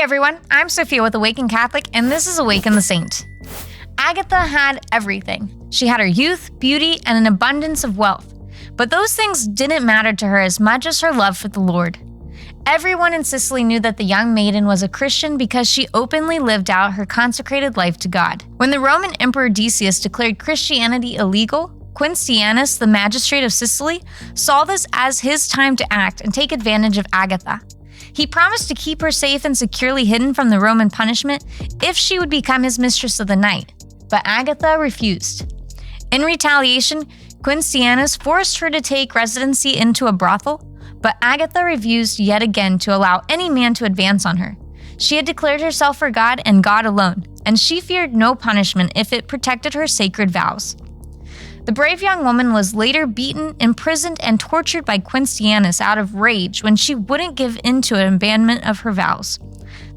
everyone, I'm Sophia with Awaken Catholic, and this is Awaken the Saint. Agatha had everything. She had her youth, beauty, and an abundance of wealth. But those things didn't matter to her as much as her love for the Lord. Everyone in Sicily knew that the young maiden was a Christian because she openly lived out her consecrated life to God. When the Roman Emperor Decius declared Christianity illegal, Quinctianus, the magistrate of Sicily, saw this as his time to act and take advantage of Agatha. He promised to keep her safe and securely hidden from the Roman punishment if she would become his mistress of the night, but Agatha refused. In retaliation, Quinctianus forced her to take residency into a brothel, but Agatha refused yet again to allow any man to advance on her. She had declared herself for God and God alone, and she feared no punishment if it protected her sacred vows. The brave young woman was later beaten, imprisoned, and tortured by Quinctianus out of rage when she wouldn't give in to an abandonment of her vows.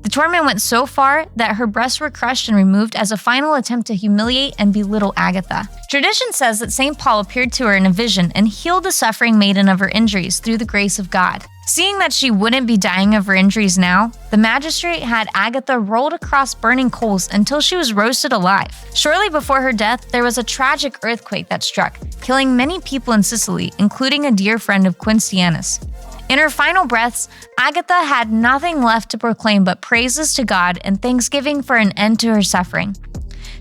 The torment went so far that her breasts were crushed and removed as a final attempt to humiliate and belittle Agatha. Tradition says that St. Paul appeared to her in a vision and healed the suffering maiden of her injuries through the grace of God. Seeing that she wouldn't be dying of her injuries now, the magistrate had Agatha rolled across burning coals until she was roasted alive. Shortly before her death, there was a tragic earthquake that struck, killing many people in Sicily, including a dear friend of Quinctianus. In her final breaths, Agatha had nothing left to proclaim but praises to God and thanksgiving for an end to her suffering.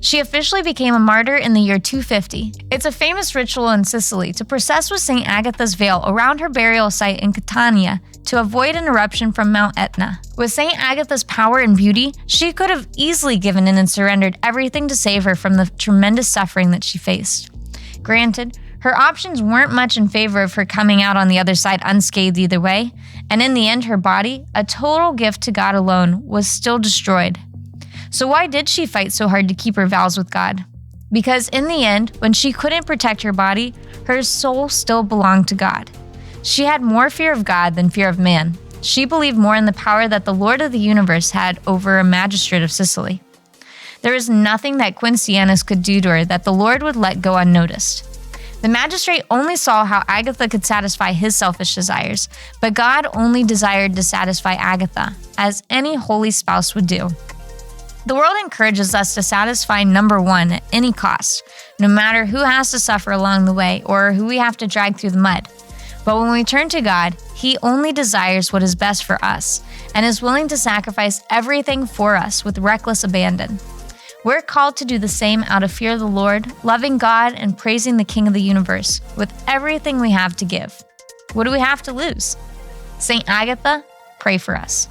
She officially became a martyr in the year 250. It's a famous ritual in Sicily to process with St. Agatha's veil around her burial site in Catania to avoid an eruption from Mount Etna. With St. Agatha's power and beauty, she could have easily given in and surrendered everything to save her from the tremendous suffering that she faced. Granted, her options weren't much in favor of her coming out on the other side unscathed either way, and in the end her body, a total gift to God alone, was still destroyed. So why did she fight so hard to keep her vows with God? Because in the end, when she couldn't protect her body, her soul still belonged to God. She had more fear of God than fear of man. She believed more in the power that the Lord of the universe had over a magistrate of Sicily. There was nothing that Quinctianus could do to her that the Lord would let go unnoticed. The magistrate only saw how Agatha could satisfy his selfish desires, but God only desired to satisfy Agatha, as any holy spouse would do. The world encourages us to satisfy number one at any cost, no matter who has to suffer along the way or who we have to drag through the mud. But when we turn to God, He only desires what is best for us and is willing to sacrifice everything for us with reckless abandon. We're called to do the same out of fear of the Lord, loving God and praising the King of the universe with everything we have to give. What do we have to lose? St. Agatha, pray for us.